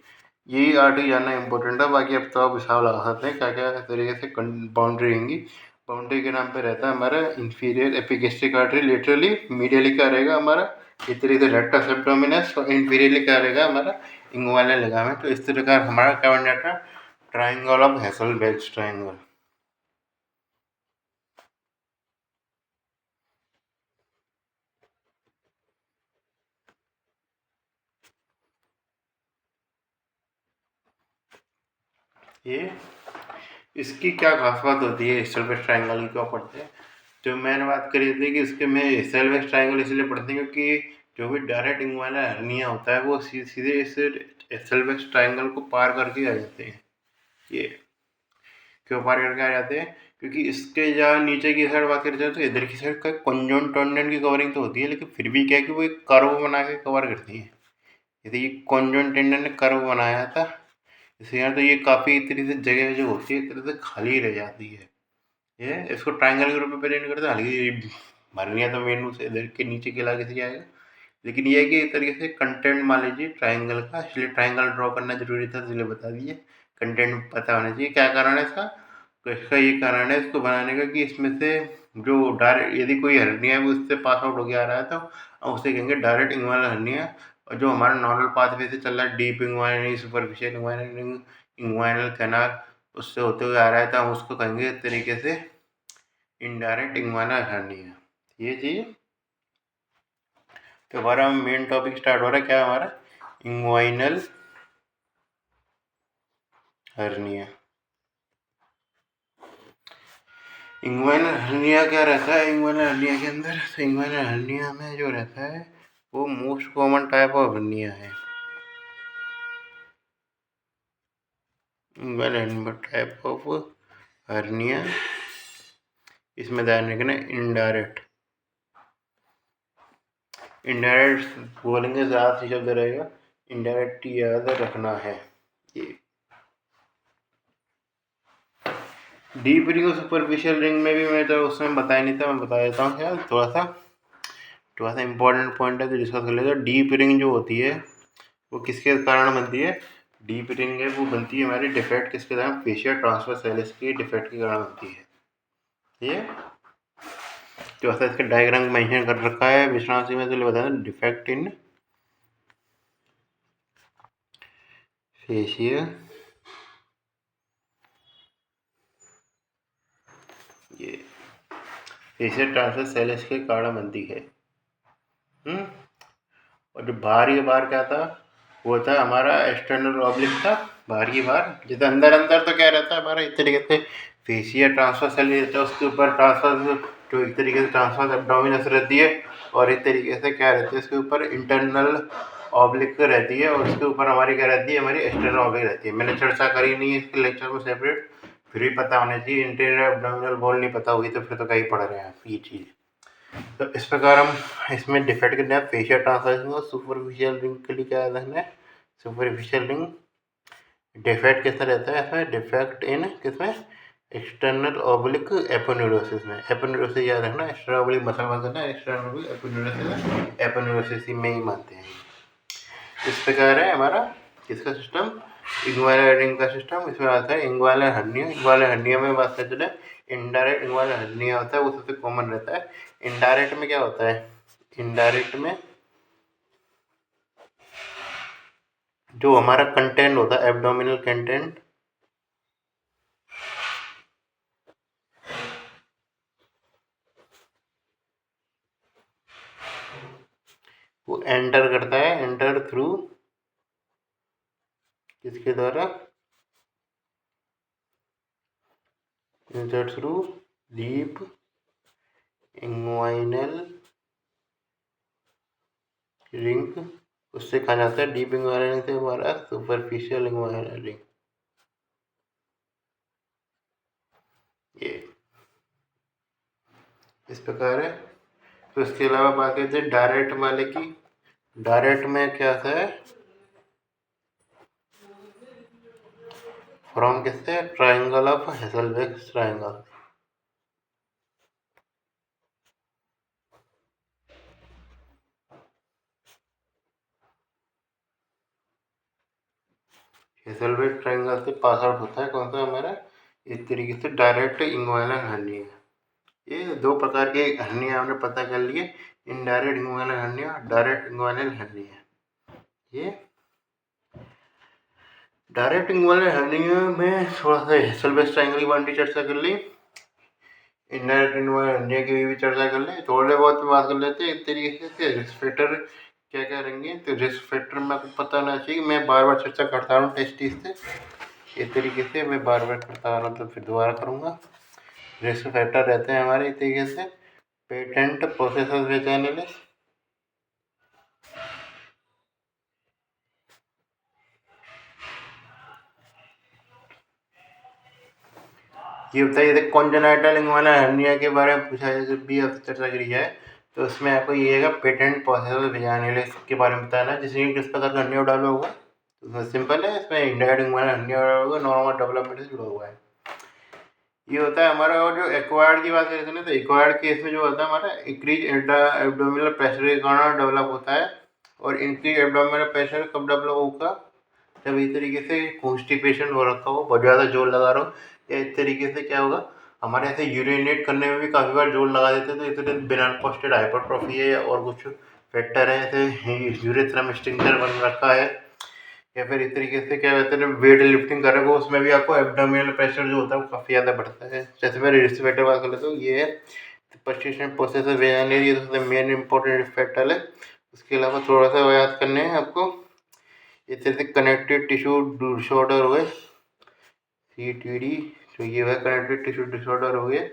यही आर्टरी जानना इंपॉर्टेंट है। बाकी अब तो आप हिसाब लगा सकते हैं क्या क्या तरीके से बाउंड्री रहेंगी। बाउंड्री के नाम पे रहता है हमारा inferior epigastric artery, literally medially क्या रहेगा हमारा इस तरीके से रेक्टस एब्डोमिनस, और इंफीरियरली क्या रहेगा हमारा इंग्वाइनल लिगामेंट। तो इस तरह का हमारा क्या बन जाता है ट्राइंगल ऑफ हेसलबर्ग ट्राइंगल। ये इसकी क्या खास बात होती है हेसलबर्ग ट्राइंगल की, क्यों पढ़ते हैं? जो मैंने बात करी थी कि इसके में हेसलबर्ग ट्राइंगल इसलिए पढ़ते हैं क्योंकि जो भी डायरेक्ट इंग्वाइनल हर्निया होता है वो सीधे इस हेसलबर्ग ट्राइंगल को पार करके आ जाते हैं। ये क्यों पार करके आ जाते हैं? क्योंकि इसके जहाँ नीचे की साइड बात करी जाए तो इधर की साइड का कंजोन टेंडन की कवरिंग तो होती है, लेकिन फिर भी क्या है कि वो एक कर्व बना के कवर करती है। यदि ये कंजोन टेंडन ने कर्व बनाया था इसके यहाँ, तो ये काफ़ी तरीके से जगह जो होती है एक तरह से खाली रह जाती है। ये इसको ट्राइंगल के रूप में प्रेजेंट करते हैं। हालांकि भरनिया तो मेन रूप से इधर के नीचे के इलाके से आएगा, लेकिन ये है कि एक तरीके से कंटेंट मान लीजिए ट्राइंगल का, इसलिए ट्राइंगल ड्रॉ करना जरूरी था, इसलिए बता दीजिए। कंटेंट पता होना चाहिए। क्या कारण है इसका? तो इसका ये कारण है इसको बनाने का कि इसमें से जो डायरेक्ट यदि कोई हर्निया है वो इससे पास आउट हो गया आ रहा है तो हम उसे कहेंगे डायरेक्ट इंग्वाइनल हर्निया। और जो हमारा नॉर्मल पाथवे से चल रहा है deep inguinal, superficial inguinal, inguinal canal, उससे होते हुए आ रहा है तो हम उसको कहेंगे इस तरीके से इनडायरेक्ट इंग्वाइनल हर्निया। ये चीज़ तो हमारा मेन टॉपिक स्टार्ट हो रहा है क्या हमारा इंग्वाइनल हर्निया। इंग्वाइनल हर्निया क्या रहता है? इंग्वाइनल हर्निया के अंदर तो इंग्वाइनल हर्निया में जो रहता है वो most common type of hernia है। इंग्वाइनल टाइप ऑफ हर्निया, इसमें ध्यान रखना इनडायरेक्ट, इनडायरेक्ट बोलेंगे ज़्यादा सही शब्द रहेगा, इनडायरेक्ट याद रखना है। ये डीप रिंग और सुपरफिशियल रिंग में भी मैं तो उसमें बताया नहीं था, मैं बता देता हूँ यार थोड़ा सा इंपॉर्टेंट पॉइंट है तो डिस्कस कर लेते हैं। डीप रिंग जो होती है वो किसके कारण बनती है? डीप रिंग है वो बनती है हमारी डिफेक्ट किसके कारण? फेशियल ट्रांसवर्स की डिफेक्ट के कारण बनती है। ये तो ऐसा इसका डायग्राम मेंशन कर रखा है विश्राम सिंह में, तो बताया डिफेक्ट इन फेशियल, ये फेशियल ट्रांसवर्स के कारण बनती है। और जो बाहर क्या था वो था हमारा एक्सटर्नल ऑब्लिक था। बाहर जैसे अंदर तो क्या रहता है हमारा एक तरीके से फेशियल ट्रांसफर सेल रहता है, उसके ऊपर ट्रांसफर जो एक तरीके से ट्रांसफर एब्डोमिनस रहती है, और एक तरीके से क्या रहती है इसके ऊपर इंटरनल ऑब्लिक रहती है, और उसके ऊपर हमारी क्या रहती है हमारी एक्सटर्नल ऑब्लिक रहती है। मैंने चर्चा करी नहीं है इसके लेक्चर में सेपरेट, फिर भी पता होना चाहिए। इंटीरियर एब्डोमिनल वॉल नहीं पता होगी तो फिर तो कहीं पढ़ रहे हैं आप ये चीज़। तो इस प्रकार हम इसमें डिफेक्ट करना है फेशियल ट्रांसफॉर्मेशन और सुपरफिशियल रिंग के लिए क्या रखना है? सुपरफिशियल रिंग डिफेक्ट किसमें रहता है? इसमें डिफेक्ट इन किसमें? एक्सटर्नल ऑब्लिक एपोन्यूरोसिस में। एपोन्यूरोसिस याद रखना, एक्सटर्नल ऑब्लिक मसल बनता है, एक्सटर्नल ऑब्लिक एपोन्यूरोसिस, एपोन्यूरोसिस में ही मानते हैं। इस प्रकार है हमारा किसका सिस्टम? इंग्वाइनल रिंग का सिस्टम। इसमें आता है इंग्वाइनल हर्निया। इंग्वाइनल हर्निया में बात करते हैं इनडायरेक्ट इंग्वाइनल हर्निया होता है, वो सबसे कॉमन रहता है। इनडायरेक्ट में क्या होता है? इनडायरेक्ट में जो हमारा कंटेंट होता है एब्डोमिनल कंटेंट, वो एंटर करता है, एंटर थ्रू किसके द्वारा? Enter through deep inguinal ring. उससे कहा जाता है डीप इंग्वाइनल रिंग से हमारा सुपरफिशियल इंग्वाइनल रिंग। ये इस प्रकार है। तो इसके अलावा बात करते हैं डायरेक्ट वाले की। डायरेक्ट में क्या है? फ्रॉम किससे? Triangle of Hesselbach triangle. Hesselbach triangle से पास आउट होता है कौन सा हमारा, इस तरीके से डायरेक्ट इंग्वाइनल हर्निया। ये दो प्रकार के हर्निया हमने पता कर लिए, indirect inguinal hernia, direct inguinal hernia. ये डायरेक्ट इंग्वाइनल हर्निया में थोड़ा सा हेसलवेट ट्रायंगल की बात चर्चा कर ली, इनडायरेक्ट इंग्वाइनल हर्निया की भी चर्चा कर ले, थोड़े बहुत बात कर लेते हैं एक तरीके से रिस्क फैक्टर क्या क्या रहेंगे। तो रिस्क फैक्टर में आपको पता होना चाहिए, मैं बार बार चर्चा करता हूँ टेस्टिस से, इस तरीके से मैं बार बार करता रहा तो फिर दोबारा करूँगा। रिस्क फैक्टर रहते हैं हमारे इस तरीके से, पेटेंट प्रोसेसर वेचाइनलिस, ये बताइए कॉन्जेनाइटल इंग्वाइनल हर्निया के बारे में पूछा जाए, जब भी आपसे चर्चा करी जाए तो उसमें आपको ये है पेटेंट प्रोसेसर वेचाइनलिस के बारे में बताना, जिसमें किस प्रकार का हर्निया डेवलप होगा। तो उसमें सिंपल है, इसमें इंडायरेक्ट इंग्वाइनल हर्निया होगा, नॉर्मल डेवलपमेंट से जुड़ा हुआ है। ये होता है हमारा, और जो एक्वायर्ड की बात करते हैं ना, तो एक्वायर्ड केस में जो होता है हमारा इंक्रीज एब्डोमिनल प्रेशर के कारण डेवलप होता है। और इंक्रीज एब्डोमिनल प्रेशर कब डेवलप होगा, जब इस तरीके से कॉन्स्टिपेशन हो रखा हो, बहुत ज़्यादा जोर लगा रहा हो, या इस तरीके से क्या होगा हमारे ऐसे यूरिनेट करने में भी काफ़ी बार जोर लगा देते हैं, तो इसलिए बिनाल पोस्टेड हाइपरट्रॉफी है और कुछ फैक्टर है, ऐसे यूरेथ्रम स्टिंगर बन रखा है, या फिर इस तरीके से क्या कहते हैं वेट लिफ्टिंग कर रहे हो, उसमें भी आपको एब्डोमिनल प्रेशर जो होता है वो काफ़ी ज़्यादा बढ़ता है। जैसे मैं रिस्क बात कर लेता हूँ, ये है पर्सिस्टेंट प्रोसेसर वेजाइनल, ये सबसे मेन इंपॉर्टेंट फैक्टर है। उसके अलावा थोड़ा सा याद करने हैं आपको, इस तरह से कनेक्टिव टिश्यू डिसऑर्डर हो गए, CTD, तो ये है कनेक्टिव टिश्यू डिसऑर्डर हो गए।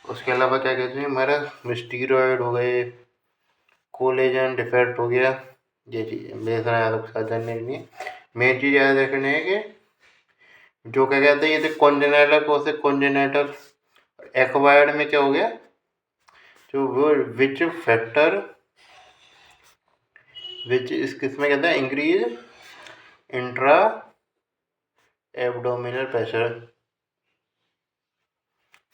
उसके अलावा क्या कहते हैं हमारा स्टीरॉयड हो गए, कोलेजन डिफेक्ट हो गया, ये चीज़ मेरे साथ याद जानने के लिए मेन चीज़ याद रखनी है कि जो क्या कहते हैं ये तो कॉन्जेनाइटल को से कॉन्जेनाइटल, एक्वायर्ड में क्या हो गया, जो वो विच फैक्टर विच इस किसमें कहते हैं इंक्रीज इंट्रा एब्डोमिनल प्रेशर,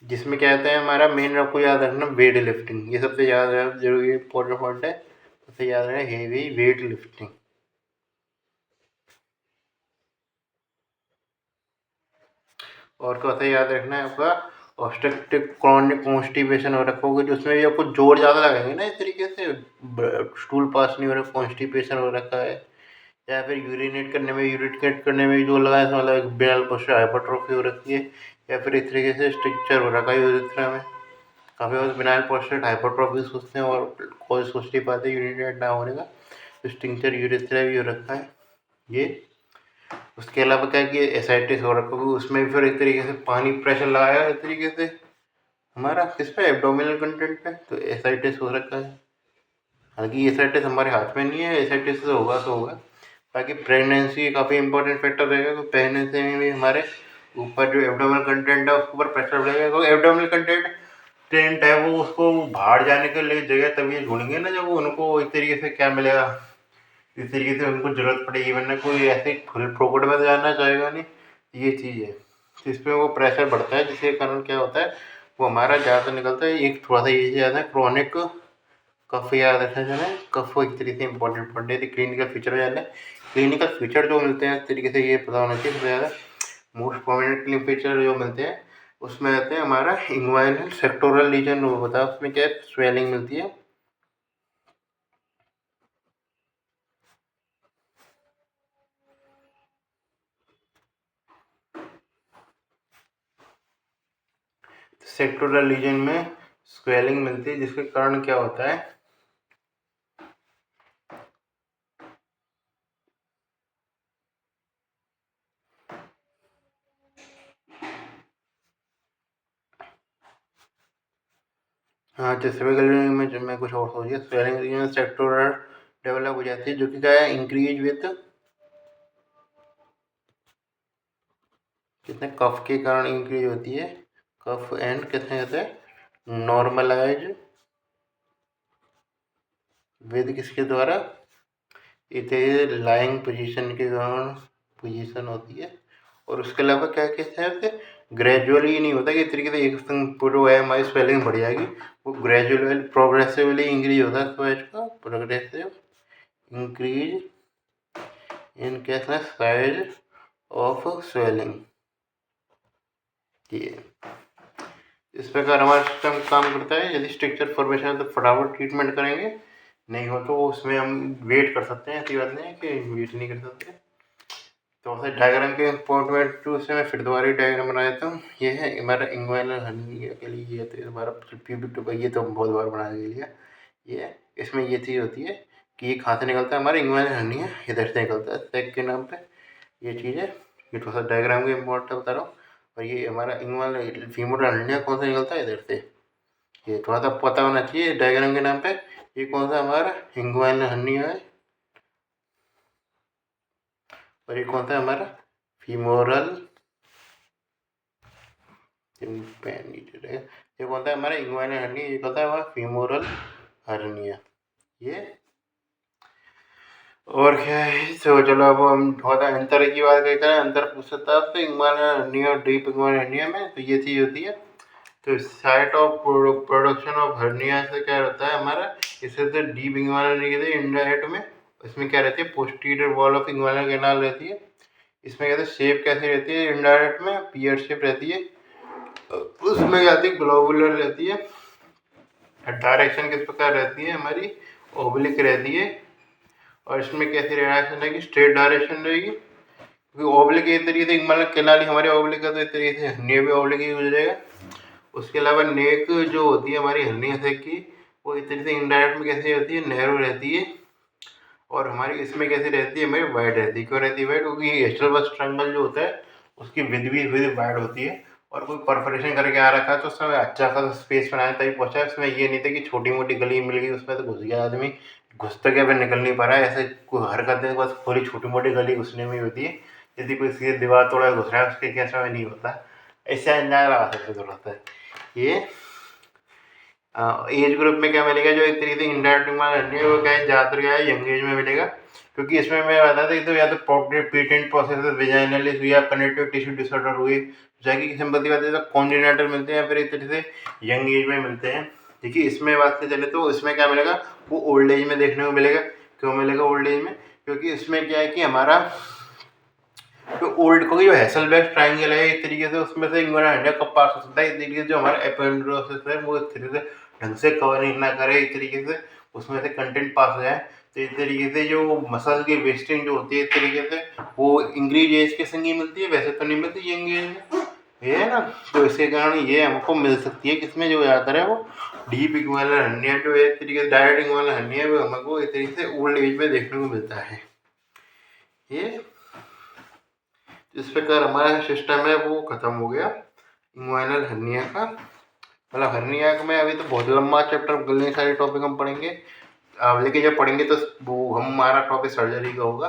जिसमें क्या कहते हैं हमारा मेन आपको याद रखना वेट लिफ्टिंग, ये सबसे याद है जरूरी इंपॉर्टेंट पॉइंट है, सबसे याद रखना हेवी वेट लिफ्टिंग। और कैसे याद रखना है आपका ऑब्स्ट्रक्टिव क्रॉनिक कॉन्स्टिपेशन हो रखा होगा, जिसमें भी आपको जोर ज़्यादा लगेंगे ना, इस तरीके से स्टूल पास नहीं हो रहा, कॉन्स्टिपेशन हो रखा है, या फिर यूरिनेट करने में भी जोर लगा है, मतलब बेल पोस्टर हाइपरट्रोफी हो रखी है, या फिर इस तरीके से स्ट्रक्चर हो रखा है यूरिथ्रा में, काफ़ी बार बिनाइल पोस्टर हाइपरट्रोफी सोचते हैं और कोई सोच नहीं पाते यूरिनेट ना होने का, तो स्ट्रक्चर यूरिथ्रा भी हो रखा है ये। उसके अलावा क्या कि एसाइटिस हो रखा है, उसमें भी फिर एक तरीके से पानी प्रेशर लगाया इस तरीके से हमारा किस पे एब्डोमिनल कंटेंट पे, तो एसाइटिस हो रखा है। हालांकि एसाइटिस हमारे हाथ में नहीं है, एसाइटिस से होगा तो होगा। बाकी प्रेगनेंसी काफ़ी इंपॉर्टेंट फैक्टर रहेगा, तो प्रेगनेंसी में भी हमारे ऊपर जो एब्डोमिनल कंटेंट है उसके ऊपर प्रेशर बढ़ेगा, क्योंकि एब्डोमिनल कंटेंट है वो उसको बाहर जाने के लिए जगह तभी ढूंढेंगे ना, जब उनको इस तरीके से क्या मिलेगा, इस तरीके से उनको जरूरत पड़ेगी, वरना कोई ऐसे फुल फोकट में तो जाना चाहेगा नहीं। ये चीज़ है, तो इसमें वो प्रेशर बढ़ता है, जिसके कारण क्या होता है वो हमारा ज़्यादा निकलता है। एक थोड़ा सा ये ज़्यादा है क्रॉनिक कफ याद रखना जो है, कफ एक तरीके से इंपॉर्टेंट पॉइंट है, क्लिनिकल फीचर ज़्यादा है, क्लिनिकल फीचर जो मिलते हैं इस तरीके से ये पता होना चाहिए सबसे ज़्यादा। मोस्ट प्रोमिनेंट क्लिनिकल फीचर जो मिलते हैं उसमें आते हैं हमारा इंग्वाइनल सेक्टोरल रीजन होता है, उसमें क्या स्वेलिंग मिलती है, सेक्टोरल रीजन में स्वेलिंग मिलती है, जिसके कारण क्या होता है हाँ, जैसे में जब मैं कुछ और सोचिए स्वेलिंग रीजन सेक्टोरल डेवलप हो जाती है, जो कि क्या है इंक्रीज विथ कितने कफ के कारण इंक्रीज होती है, कफ एंड कितने कहते हैं नॉर्मलाइज विद किसके द्वारा, इधर लाइंग पोजीशन के कारण पोजीशन होती है। और उसके अलावा क्या कहते हैं उसे ग्रेजुअली नहीं होता कि इस तरीके से एक संग पूरा है हमारी स्वेलिंग बढ़ जाएगी, वो ग्रेजुअल प्रोग्रेसिवली इंक्रीज होता है स्वेज का, प्रोग्रेसिव इंक्रीज इन कैसा साइज ऑफ स्वेलिंग। ये इस प्रकार हमारा सिस्टम काम करता है। यदि स्ट्रक्चर फॉर्मेशन है तो फटाफट ट्रीटमेंट करेंगे, नहीं हो तो उसमें हम वेट कर सकते हैं। ऐसी बात नहीं है कि वेट नहीं कर सकते। तो वैसे डायग्राम के इम्पोर्टेंट टू से मैं फिर दोबारा डायग्राम बना देता हूँ। ये है हमारा इंग्वाइनल हर्निया के लिए, ये तो हमारा प्यूबिक टू, ये तो बहुत बार बना लिया। ये इसमें ये चीज़ होती है कि ये कहाँ से निकलता है, हमारा इंग्वाइनल हर्निया इधर से निकलता है सेक के नाम पे। ये चीज़ है, ये थोड़ा सा डायग्राम के इम्पोर्टेंट बता रहा हूँ। और ये हमारा इंग्वाइनल फीमोरल हर्निया कौन सा निकलता है, इधर से। ये थोड़ा सा पता होना चाहिए डायग्राम के नाम पे। ये कौन सा हमारा इंग्वाइनल हर्निया है और ये कौन सा हमारा फीमोरल, ये कौन सा हमारा इंग्वाइनल हर्निया, ये कौन सा हमारा फीमोरल हर्निया। ये और क्या है। तो चलो अब हम थोड़ा अंतर की बात करते हैं। अंतर पूछ सकता है आपसे इंग्वाइनल हर्निया और डीप इंग्वाइनल हर्निया में। तो ये चीज़ होती है, तो site of production of hernia से क्या रहता है हमारा, इससे तो डीप इंग्वाइनल हर्निया कहते हैं इंडायरेक्ट में। इसमें क्या रहती है, posterior wall of inguinal canal रहती है। इसमें कहते हैं शेप कैसी रहती है, इंडायरेक्ट में पियर शेप रहती है। उसमें क्या रहती है, ग्लोबुलर रहती है। डायरेक्शन किस प्रकार रहती है हमारी, ओब्लिक रहती है। और इसमें कैसी डायरेक्शन रहेगी, स्ट्रेट डायरेक्शन रहेगी। क्योंकि ओब्लिक एक तरीके से मतलब केनाली हमारे ओब्लिक है, तो एक तरीके से हर्निया भी ओब्लिक ही हो जाएगा। उसके अलावा नेक जो होती है हमारी हर्निया सेक की, वो इस तरीके से इनडायरेक्ट में कैसे होती है, नैरो रहती है। और हमारी इसमें कैसी रहती है, हमारी वाइड रहती है। क्यों रहती है वाइड, क्योंकि एस्ट्रोबस ट्रायंगल जो होता है उसकी विद वाइड होती है। और कोई परफोरेशन करके आ रखा है तो उसमें अच्छा खासा स्पेस बनाया तभी पहुंचा है। उसमें ये नहीं था कि छोटी मोटी गली मिल गई उसमें तो घुस गया आदमी, घुस तो क्या फिर निकल नहीं पा रहा है। ऐसे कोई हरकत है, बस पूरी छोटी मोटी गली घुसने में होती है। यदि कोई सीधे दीवार तोड़ा घुस रहा है उसके क्या समय नहीं होता, ऐसे अंदाजा लगा सकते जरूरत है। ये एज ग्रुप में क्या मिलेगा, जो एक तरीके से इंडायरेक्ट हर्निया वो क्या है, ज़्यादातर क्या है यंग एज में मिलेगा। क्योंकि इसमें मैं बता था तो या तो पेटेंट प्रोसेस वेजाइनलिस हुई या कनेक्टिव टिश्यू डिसऑर्डर हुई, जाकि की सिंपैथी बात है तो कॉन्जेनिटल मिलते हैं या फिर एक तरीके से यंग एज में मिलते हैं। देखिए इसमें बात से चले तो इसमें क्या मिलेगा, वो ओल्ड एज में देखने को मिलेगा। क्यों मिलेगा ओल्ड एज में, क्योंकि इसमें क्या है कि हमारा जो ओल्ड को जो हैसलबर्ग ट्रायंगल है एक तरीके से उसमें से इंग्वाइनल हर्निया कब पास हो सकता है, एक तरीके से जो हमारा एपेंडिलोसिस है वो इस तरीके से ढंग से कवरिंग ना करे, एक तरीके से उसमें से कंटेंट पास हो जाए। तो इस तरीके से जो मसल की वेस्टिंग जो होती है एक तरीके से वो इंक्रीज एज के संग ही मिलती है, वैसे तो नहीं मिलती यंग एज में, ये है ना। तो इसके कारण ये हमको मिल सकती है किसमें, जो ज़्यादातर है वो डीप इंग्वाइनल हर्निया जो है एक तरीके से डायरेक्ट इंग्वाइनल हर्निया वो हमको एक तरीके से ओल्ड एज में देखने को मिलता है। ये इस प्रकार हमारा सिस्टम है वो खत्म हो गया इंग्वाइनल हर्निया का। मतलब हर्निया में अभी तो बहुत लंबा चैप्टर, गलने सारे टॉपिक हम पढ़ेंगे। लेकिन जब पढ़ेंगे तो वो हमारा टॉपिक सर्जरी का होगा।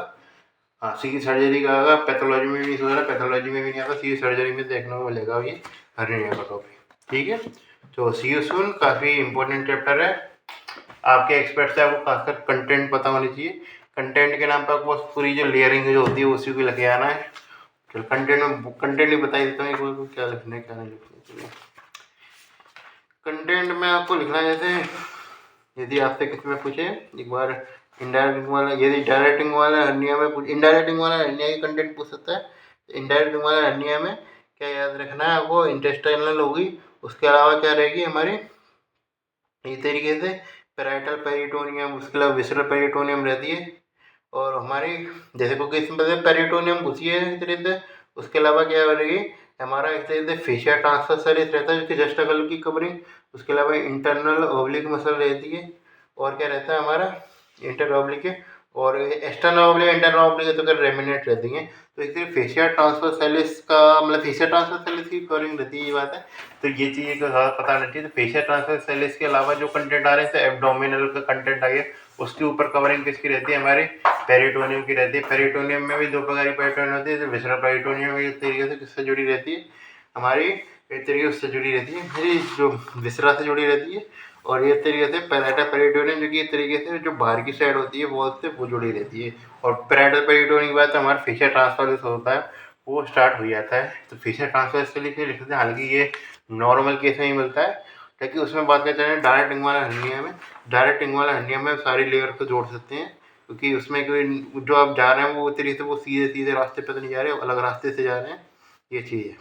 हाँ, सीधी सर्जरी का होगा, पैथोलॉजी में भी नहीं सोचा, पैथोलॉजी में भी नहीं आता, सीधी सर्जरी में देखने को मिलेगा ये हर्निया का टॉपिक। ठीक है, तो सी यू सून। काफ़ी इंपॉर्टेंट चैप्टर है। आपके एक्सपर्ट से आपको खासकर कंटेंट पता होनी चाहिए। कंटेंट के नाम पर आपको पूरी जो लेयरिंग जो होती है उसी को लिखे आना है। चलो कंटेंट ही बता देता हूँ कोई क्या लिखना है क्या नहीं लिखना है। कंटेंट में आपको लिखना है, जैसे यदि आपसे किसी में पूछे एक बार इनडायरेक्टिंग वाला, यदि डायरेक्टिंग वाला हर्निया में पूछ, इनडायरेक्टिंग वाला हर्निया की कंटेंट पूछ सकता है। इनडायरेक्टिंग वाला हर्निया में क्या याद रखना है आपको, इंटेस्टाइनल होगी। उसके अलावा क्या रहेगी हमारी इस तरीके से पैराइटल पेरिटोनियम, उसके अलावा विसरल पेरिटोनियम रहती है। और हमारी जैसे को किस पेरिटोनियम घुसी है इस तरीके से। उसके अलावा क्या रहेगी हमारा एक तरीके से फेशिया ट्रांसवर्सल्स रहता है जिसकी जस्ट अगल की कवरिंग। उसके अलावा इंटरनल ओब्लिक मसल रहती है। और क्या रहता है हमारा इंटर ओब्लिक और एक्सटर्नल ओब्लिक इंटरनल ओब्लिक तो क्या रेमिनेट रहती हैं। तो इसलिए फेशिया ट्रांसवर्सल्स का मतलब फेशिया ट्रांसवर्सल्स की कवरिंग रहती है, ये बात है। तो ये चीज़ को ज़्यादा पता नहीं चाहिए। तो फेशिया ट्रांसवर्सल्स के अलावा जो कंटेंट आ रहे हैं, एब्डोमिनल का कंटेंट आ गया, उसके ऊपर कवरिंग किसकी रहती है हमारी पेरिटोनियम की रहती है। पेरिटोनियम में भी दो प्रकार की पेरिटोनियम होती है। तो विसरल पेरिटोनियम एक तरीके से किससे जुड़ी रहती है हमारी, एक तरीके उससे जुड़ी रहती है हमारी जो विसरा से जुड़ी रहती है। और ये तरीके से पैराइटल पेरिटोनियम जो कि एक तरीके से जो बाहर की साइड होती है वॉल से वो जुड़ी रहती है। और पैराइटल पेरिटोनियम के बाद हमारा फेशिया ट्रांसफर होता है वो स्टार्ट हो जाता है। तो फेशिया ट्रांसफर से लिखते हैं, हालांकि ये नॉर्मल केस में ही मिलता है। लेकिन उसमें बात करते हैं डायरेक्ट इंग्वाइनल हर्निया में। डायरेक्ट इंग्वाइनल हर्निया में सारी लेयर को जोड़ सकते हैं। क्योंकि उसमें कोई जो आप जा रहे हैं वो तरीके से वो सीधे सीधे रास्ते पे तो नहीं जा रहे, अलग रास्ते से जा रहे हैं, ये चीज़ है।